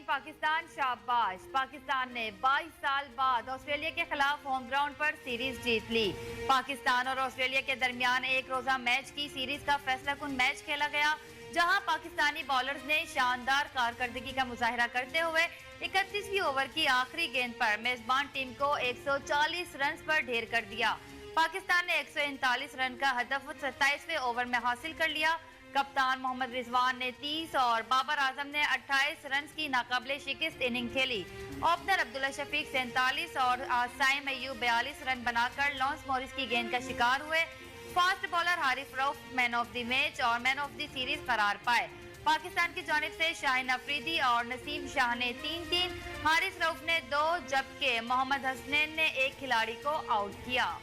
पाकिस्तान शाबाश। पाकिस्तान ने 22 साल बाद ऑस्ट्रेलिया के खिलाफ होम ग्राउंड पर सीरीज जीत ली। पाकिस्तान और ऑस्ट्रेलिया के दरमियान एक रोजा मैच की सीरीज का फैसलाकुन मैच खेला गया, जहां पाकिस्तानी बॉलर्स ने शानदार कारकर्दगी का मुजाहिरा करते हुए 31वीं ओवर की आखिरी गेंद पर मेजबान टीम को 140 रन पर ढेर कर दिया। पाकिस्तान ने 139 रन का हदफ 27वें ओवर में हासिल कर लिया। कप्तान मोहम्मद रिजवान ने 30 और बाबर आजम ने 28 रन की नाकाबिले शिकस्त इनिंग खेली। ओपनर अब्दुल्ला शफीक 47 और साइम अय्यूब 42 रन बनाकर लॉन्स मॉरिस की गेंद का शिकार हुए। Fast bowler Haris Rauf man of the match और मैन ऑफ द सीरीज करार पाए। पाकिस्तान की जानिब से शाहीन अफरीदी और नसीम शाह ने 3-3, हारिस रऊफ ने 2 जबकि मोहम्मद हसनैन ने 1 खिलाड़ी को आउट किया।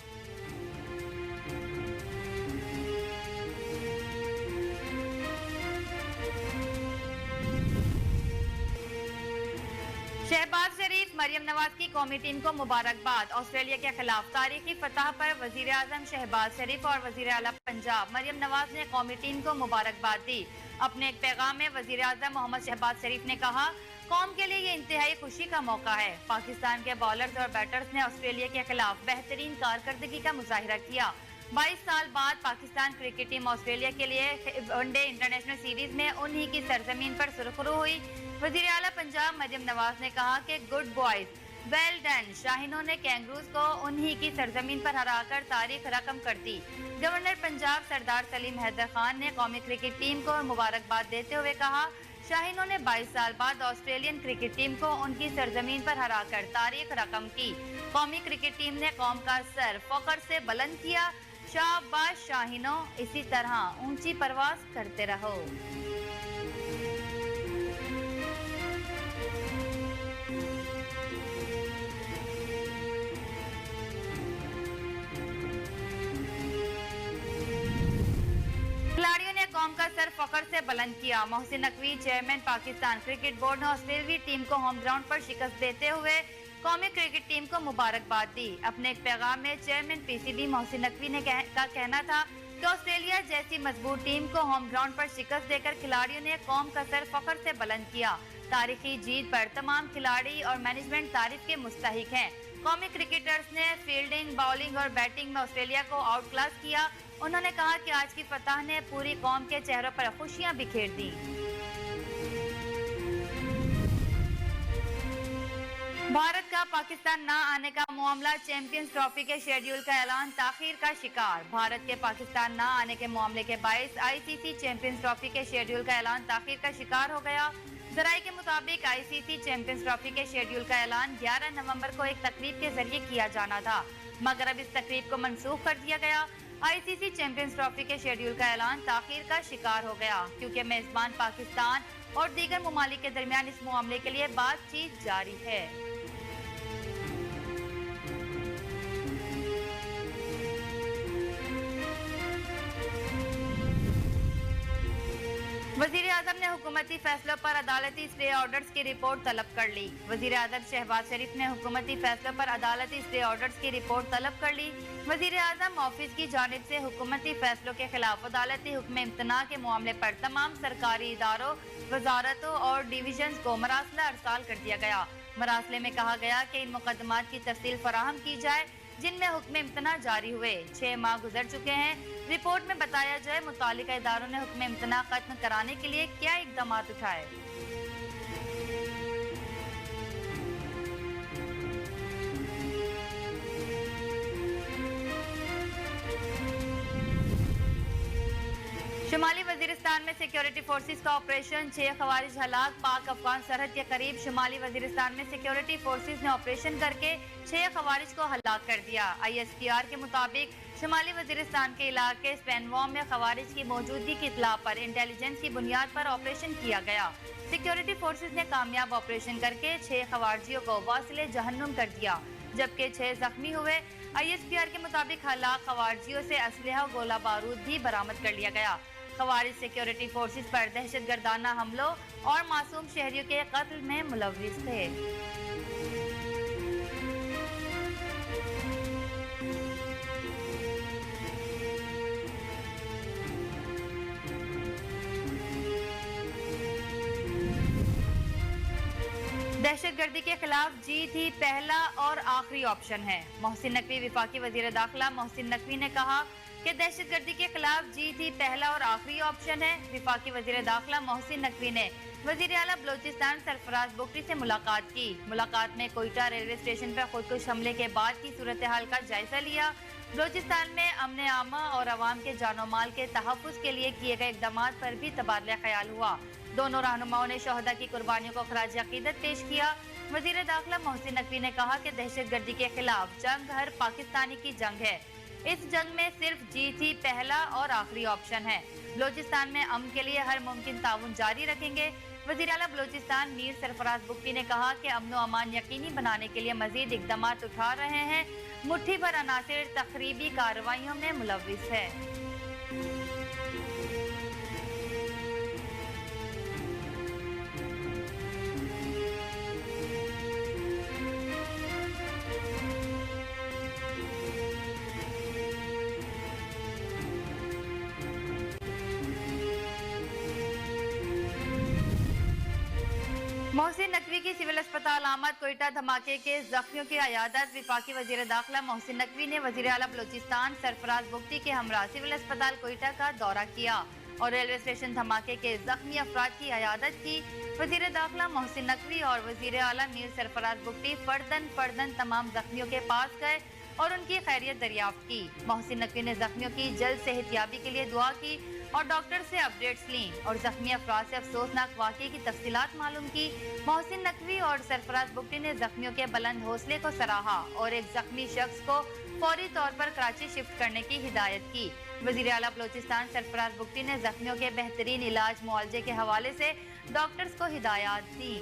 शहबाज शरीफ, मरियम नवाज की कौमी टीम को मुबारकबाद। ऑस्ट्रेलिया के खिलाफ तारीखी फतह पर वजीर आजम शहबाज शरीफ और वजीर आला पंजाब मरियम नवाज ने कौमी टीम को मुबारकबाद दी। अपने एक पैगाम में वजीर आजम मोहम्मद शहबाज शरीफ ने कहा, कौम के लिए ये इंतहाई खुशी का मौका है। पाकिस्तान के बॉलर्स और बैटर्स ने ऑस्ट्रेलिया के खिलाफ बेहतरीन कारकर्दगी का मुजाहिरा किया। 22 साल बाद पाकिस्तान क्रिकेट टीम ऑस्ट्रेलिया के लिए वनडे इंटरनेशनल सीरीज में उन्हीं की सरजमीन पर सुरखरू हुई। वजीर आला पंजाब मरियम नवाज ने कहा कि गुड बॉयज, वेल डन। शाहीनों ने कैंगरूज को उन्हीं की सरजमीन पर हराकर तारीख रकम कर दी। गवर्नर पंजाब सरदार सलीम हैदर खान ने कौमी क्रिकेट टीम को मुबारकबाद देते हुए कहा, शाहीनों ने 22 साल बाद ऑस्ट्रेलियन क्रिकेट टीम को उनकी सरजमीन पर हराकर तारीख रकम की। कौमी क्रिकेट टीम ने कौम का सर फख्र से बुलंद किया। शाबाश शाहीनों, इसी तरह ऊंची परवाज करते रहो। खिलाड़ियों ने कौम का सर फख्र से बुलंद किया। Mohsin Naqvi, chairman Pakistan cricket board ने ऑस्ट्रेलियाई टीम को होम ग्राउंड पर शिकस्त देते हुए कौमी क्रिकेट टीम को मुबारकबाद दी। अपने एक पैगाम में चेयरमैन पीसीबी मोहसिन नकवी ने का कहना था कि ऑस्ट्रेलिया जैसी मजबूत टीम को होम ग्राउंड पर शिकस्त देकर खिलाड़ियों ने कौम का सर फख्र से बुलंद किया। तारीखी जीत पर तमाम खिलाड़ी और मैनेजमेंट तारीफ के मुस्तहिक हैं। कौमी क्रिकेटर्स ने फील्डिंग, बॉलिंग और बैटिंग में ऑस्ट्रेलिया को आउट क्लास किया। उन्होंने कहा कि आज की फतह ने पूरी कौम के चेहरों पर खुशियां बिखेर दी। भारत का पाकिस्तान न आने का मामला, चैंपियंस ट्रॉफी के शेड्यूल का ऐलान ताखीर का शिकार। भारत के पाकिस्तान न आने के मामले के बायस आईसीसी चैंपियंस ट्रॉफी के शेड्यूल का ऐलान ताखीर का शिकार हो गया। जराये के मुताबिक आईसीसी चैंपियंस ट्रॉफी के शेड्यूल का ऐलान 11 नवंबर को एक तकरीब के जरिए किया जाना था, मगर अब इस तकरीब को मनसूख कर दिया गया। आईसीसी चैंपियंस ट्रॉफी के शेड्यूल का ऐलान ताखीर का शिकार हो गया क्योंकि मेजबान पाकिस्तान और दीगर ममालिक के दरमियान इस मामले के लिए बातचीत जारी है। वजीर आजम ने हुकूमती फैसलों पर अदालती स्टे ऑर्डर्स की रिपोर्ट तलब कर ली। वजीर आजम शहबाज शरीफ ने हुकूमती फैसलों पर अदालती स्टे ऑर्डर्स की रिपोर्ट तलब कर ली। वजीर आजम ऑफिस की जानिब से हुकूमती फैसलों के खिलाफ अदालती हुक्म इम्तना के मामले पर तमाम सरकारी इदारों, वजारतों और डिवीजन को मरासला अरसाल कर दिया गया। मरासले में कहा गया कि इन मुकदमात की तफसील फराहम की जाए जिनमें हुक्म इम्तना जारी हुए। 6 माह गुजर चुके हैं। रिपोर्ट में बताया जाए मुतालिका इदारों ने हुक्म इम्तना खत्म कराने के लिए क्या इकदाम उठाए। शुमाली वजीरिस्तान में सिक्योरिटी फोर्सेस का ऑपरेशन, 6 खवारिज हलाक। पाक अफगान सरहद के करीब शुमाली वजीरिस्तान में सिक्योरिटी फोर्सेस ने ऑपरेशन करके 6 खवारिज को हलाक कर दिया। ISPR के मुताबिक शुमाली वजीरिस्तान के इलाके स्पेनवॉम में खवारिज की मौजूदगी की इत्तला पर इंटेलिजेंस की बुनियाद पर ऑपरेशन किया गया। सिक्योरिटी फोर्सेस ने कामयाब ऑपरेशन करके 6 खवारिजियों को वासिले जहन्नुम कर दिया, जबकि 6 जख्मी हुए। ISPR के मुताबिक हलाक खवारिजियों से असलहा और गोला बारूद भी बरामद कर लिया गया। खवारिज सिक्योरिटी फोर्सेस पर दहशतगर्दाना हमलों और मासूम शहरियों के कत्ल में मुलव्विस थे। दहशत गर्दी के खिलाफ जीत ही पहला और आखिरी ऑप्शन है। मोहसिन नकवी वफाकी वजीर दाखिला मोहसिन नकवी ने कहा कि दहशत गर्दी के खिलाफ जीत ही पहला और आखिरी ऑप्शन है। वफाकी वजीर दाखिला मोहसिन नकवी ने वजीर आला बलोचिस्तान सरफराज बुगटी से मुलाकात की। मुलाकात में कोयटा रेलवे स्टेशन पर खुदकुश हमले के बाद की सूरत हाल का जायजा लिया। बलोचिस्तान में अमन आमा और अवाम के जानो माल के तहफ़्फ़ुज़ के लिए किए गए इक़दाम पर भी तबादला ख्याल हुआ। दोनों रहनुमाओं ने शहदा की कुर्बानियों को खराज अकीदत पेश किया। वजीर दाखिला मोहसिन नकवी ने कहा कि दहशत गर्दी के खिलाफ जंग हर पाकिस्तानी की जंग है। इस जंग में सिर्फ जीत ही पहला और आखिरी ऑप्शन है। बलोचिस्तान में अमन के लिए हर मुमकिन ताउन जारी रखेंगे। वजीर आला बलोचिस्तान मीर सरफराज बुगटी ने कहा कि अमन व अमान यकीनी बनाने के लिए मजीद इक़दाम उठा रहे हैं। मुट्ठी भर अनासिर तखरीबी कार्रवाइयों में मुलव्विस है। मोहसिन नकवी की सिविल अस्पताल आमद। कोयटा धमाके के जख्मियों की अयादत। वफाकी वजीर दाखिला मोहसिन नकवी ने वजीर आला बलोचिस्तान सरफराज बुगटी के हमरा सिविल अस्पताल कोयटा का दौरा किया और रेलवे स्टेशन धमाके के जख्मी अफराद की अयादत की। वजीर दाखिला मोहसिन नकवी और वजीर आला मीर सरफराज बुगटी फर्दन तमाम जख्मियों के पास गए और उनकी खैरियत दरियाफ्त की। मोहसिन नकवी ने जख्मियों की जल्द सेहतियाबी के लिए दुआ की और डॉक्टर से अपडेट्स ली और जख्मी अफराद से अफसोसनाक वाक़े की तफसीलात मालूम की। मोहसिन नकवी और सरफराज बुगटी ने जख्मियों के बुलंद हौसले को सराहा और एक जख्मी शख्स को फौरी तौर पर कराची शिफ्ट करने की हिदायत की। वजीर आला बलोचिस्तान सरफराज बुगटी ने जख्मियों के बेहतरीन इलाज मुआवजे के हवाले से डॉक्टर्स को हिदायत दी।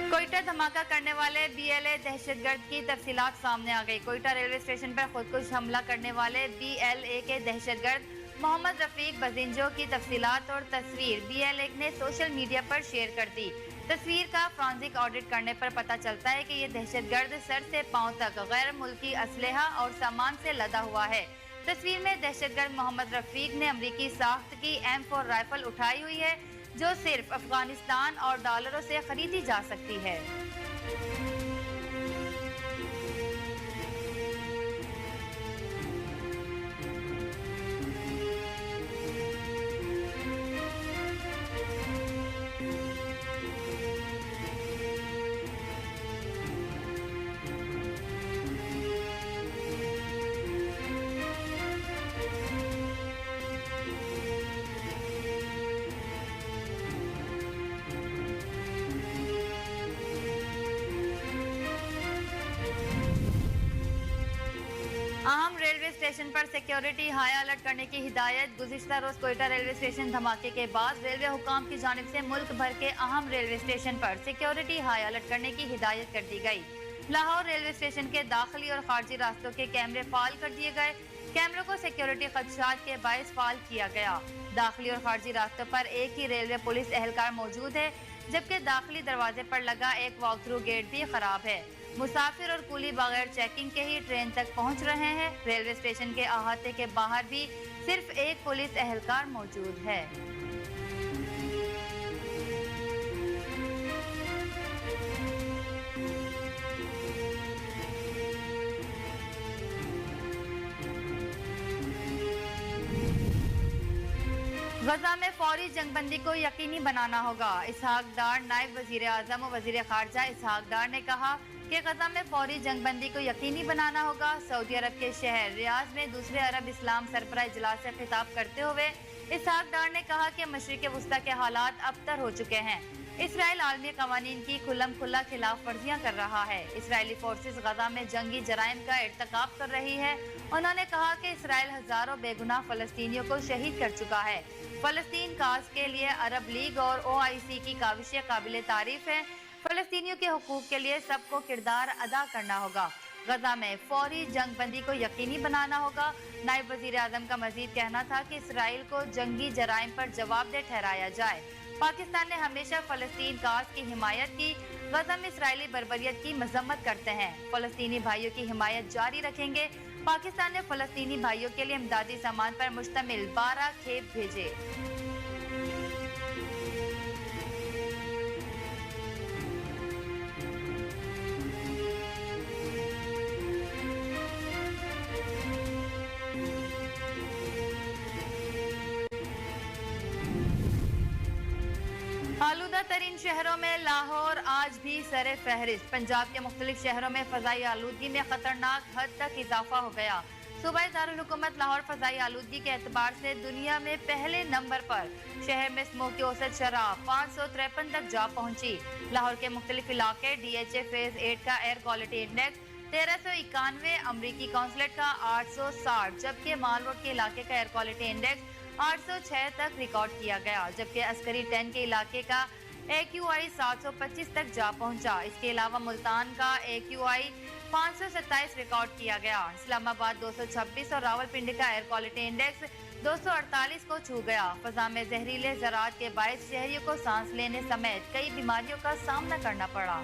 कोयटा धमाका करने वाले BLA दहशतगर्द की तफसीलात सामने आ गई। कोयटा रेलवे स्टेशन पर खुदकुश हमला करने वाले BLA के दहशतगर्द मोहम्मद रफीक बजिंजो की तफसीलात और तस्वीर BLA ने सोशल मीडिया पर शेयर कर दी। तस्वीर का फॉरेंसिक ऑडिट करने पर पता चलता है कि ये दहशतगर्द सर से पांव तक गैर मुल्की असलहा और सामान से लदा हुआ है। तस्वीर में दहशतगर्द मोहम्मद रफीक ने अमरीकी साख्त की M4 राइफल उठाई हुई है जो सिर्फ अफगानिस्तान और डॉलरों से खरीदी जा सकती है। अहम रेलवे स्टेशन पर सिक्योरिटी हाई अलर्ट करने की हिदायत। गुज़िश्ता रोज कोयटा रेलवे स्टेशन धमाके के बाद रेलवे हुकाम की जानिब से मुल्क भर के अहम रेलवे स्टेशन पर सिक्योरिटी हाई अलर्ट करने की हिदायत कर दी गई। लाहौर रेलवे स्टेशन के दाखिली और खारजी रास्तों के कैमरे फाल कर दिए गए। कैमरों को सिक्योरिटी खदशात के बायस फाल किया गया। दाखिली और खारजी रास्तों पर एक ही रेलवे पुलिस एहलकार मौजूद है, जबकि दाखिली दरवाजे पर लगा एक वॉक थ्रू गेट भी खराब है। मुसाफिर और कुली बगैर चेकिंग के ही ट्रेन तक पहुंच रहे हैं। रेलवे स्टेशन के अहाते के बाहर भी सिर्फ एक पुलिस एहलकार मौजूद है। गजा में फौरी जंगबंदी को यकीनी बनाना होगा। इसहाक डार नायब वजीर आजम और वजीर खारजा इसहाक डार ने कहा कि गजा में फौरी जंगबंदी को यकीनी बनाना होगा। सऊदी अरब के शहर रियाज में दूसरे अरब इस्लाम सरबराह इजलास से खिताब करते हुए इसहाक डार ने कहा कि मशरिक वस्ता के हालात अबतर हो चुके हैं। इसराइल आलमी कवानीन की खुल्लम खुल्ला खिलाफ वर्जियां कर रहा है। इसराइली फोर्सेस गजा में जंगी जराइम का इर्तकाब कर रही है। उन्होंने कहा कि इसराइल हजारों बेगुनाह फलस्तीनियों को शहीद कर चुका है। फलस्तीन काज के लिए अरब लीग और OIC की काविशें काबिल तारीफ है। फलस्तीनियों के हुकूक के लिए सबको किरदार अदा करना होगा। गजा में फौरी जंगबंदी को यकीनी बनाना होगा। नायब वजीर आजम का मजीद कहना था कि इसराइल को जंगी जराइम पर जवाबदेह ठहराया जाए। पाकिस्तान ने हमेशा फलस्तीन काज की हिमायत की। गजा में इसराइली बर्बरियत की मजम्मत करते हैं। फलस्तीनी भाइयों की हिमायत जारी रखेंगे। पाकिस्तान ने फलस्तीनी भाइयों के लिए इमदादी सामान पर मुश्तमिल 12 खेप भेजे। आलूदा तरीन शहरों में लाहौर आज भी सरे फहरिस्त। पंजाब के मुख्तलिफ शहरों में फजाई आलूदगी में खतरनाक हद तक इजाफा हो गया। सूबाई दारुल हुकूमत लाहौर फजाई आलूदगी के एतबार से दुनिया में पहले नंबर पर। शहर में स्मोक की औसत शरह 553 तक जा पहुंची। लाहौर के मुख्तलिफ इलाके DHA फेज 8 का एयर क्वालिटी इंडेक्स 1391, अमरीकी काउंसलेट का 860, जबकि माल रोड के इलाके का एयर क्वालिटी इंडेक्स 806 तक रिकॉर्ड किया गया, जबकि अस्करी 10 के इलाके का AQI 725 तक जा पहुंचा। इसके अलावा मुल्तान का AQI 527 रिकॉर्ड किया गया। इस्लामाबाद 226 और रावलपिंडी का एयर क्वालिटी इंडेक्स 248 को छू गया। फजा में जहरीले ज़रात के बायस शहरियों को सांस लेने समेत कई बीमारियों का सामना करना पड़ा।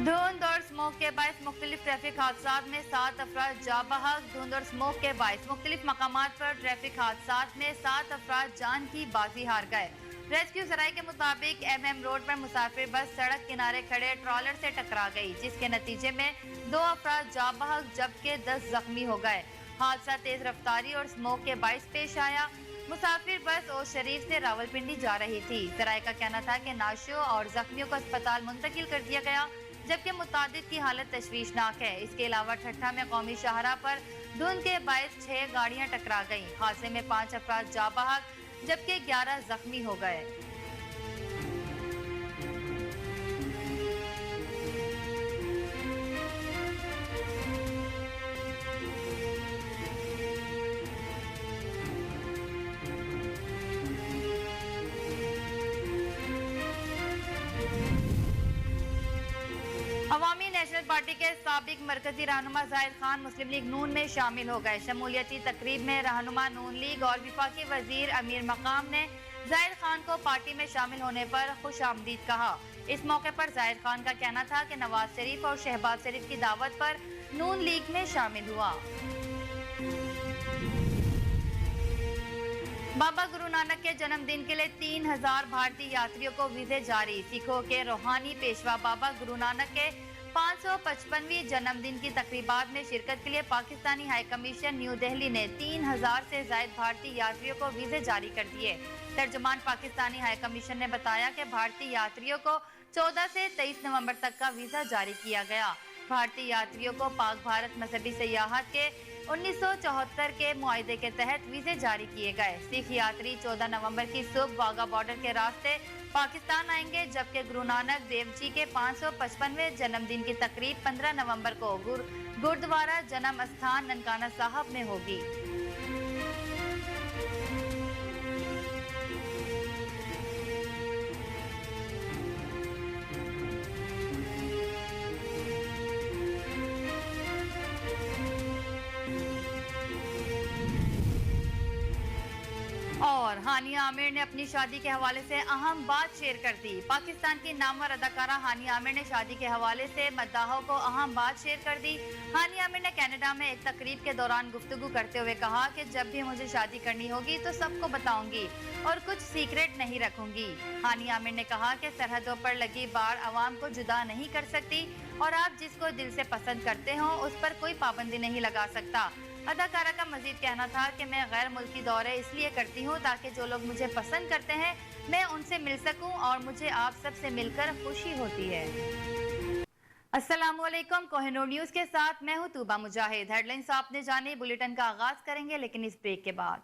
धुंध और स्मोक के बायस मुख्तलिफ ट्रैफिक हादसात में 7 अफराद जा बहक। धुंध और स्मोक के बायस मुख्तलिफ मकामात पर ट्रैफिक हादसात में 7 अफराद जान की बाजी हार गए। रेस्क्यू सराय के मुताबिक MM रोड पर मुसाफिर बस सड़क किनारे खड़े ट्रॉलर से टकरा गई, जिसके नतीजे में 2 अफराद जा बहक जबकि 10 जख्मी हो गए। हादसा तेज रफ्तारी और स्मोक के बायस पेश आया। मुसाफिर बस ओस शरीफ से रावलपिंडी जा रही थी। सराय का कहना था कि नाशियों और जख्मियों को अस्पताल मुंतकिल कर दिया गया, जबकि मुतादिद की हालत तशवीशनाक है। इसके अलावा ठट्ठा में कौमी शाहरा पर धुंध के बायस 6 गाड़ियां टकरा गईं। हादसे में 5 अफराद जा बहक जबकि 11 जख्मी हो गए। अवामी नेशनल पार्टी के साबिक मरकजी रहनुमा जाहिद खान मुस्लिम लीग नून में शामिल हो गए। शमूलियती तकरीब में रहनुमा नून लीग और विफाकी वजीर अमीर मकाम ने जाहिद खान को पार्टी में शामिल होने पर खुश आमदीद कहा। इस मौके पर जाहिद खान का कहना था कि नवाज शरीफ और शहबाज शरीफ की दावत पर नून लीग में शामिल हुआ। बाबा गुरु नानक के जन्मदिन के लिए 3000 भारतीय यात्रियों को वीजे जारी। सिखों के रूहानी पेशवा बाबा गुरु नानक के 555वीं जन्मदिन की तकरीबात में शिरकत के लिए Pakistani high commission new Delhi ने 3000 से ज्यादा भारतीय यात्रियों को वीजे जारी कर दिए। तर्जुमान पाकिस्तानी हाई कमीशन ने बताया कि भारतीय यात्रियों को 14 से 23 नवंबर तक का वीजा जारी किया गया। भारतीय यात्रियों को पाक भारत मजहबी सियाहत के 1974 के मुआहदे के तहत वीजे जारी किए गए। सिख यात्री 14 नवंबर की सुबह वाघा बॉर्डर के रास्ते पाकिस्तान आएंगे, जबकि गुरु नानक देव जी के 555वें जन्मदिन की तकरीब 15 नवंबर को गुरुद्वारा जन्म स्थान ननकाना साहब में होगी। और हानिया आमिर ने अपनी शादी के हवाले से अहम बात शेयर कर दी। पाकिस्तान की नामवर अदाकारा हानिया आमिर ने शादी के हवाले से मद्दाहों को अहम बात शेयर कर दी। हानिया आमिर ने कनाडा में एक तकरीब के दौरान गुफ्तगू करते हुए कहा कि जब भी मुझे शादी करनी होगी तो सबको बताऊंगी और कुछ सीक्रेट नहीं रखूंगी। हानिया आमिर ने कहा कि सरहदों पर लगी बाढ़ आवाम को जुदा नहीं कर सकती और आप जिसको दिल से पसंद करते हो उस पर कोई पाबंदी नहीं लगा सकता। अदाकारा का मजीद कहना था कि मैं गैर मुल्की दौरे इसलिए करती हूँ ताकि जो लोग मुझे पसंद करते हैं मैं उनसे मिल सकूं और मुझे आप सबसे मिलकर खुशी होती है। अस्सलामुअलैकुम, कोहिनूर न्यूज के साथ मैं हूँ तूबा मुजाहिद। हेडलाइंस आपने जानी, बुलेटिन का आगाज करेंगे लेकिन इस ब्रेक के बाद।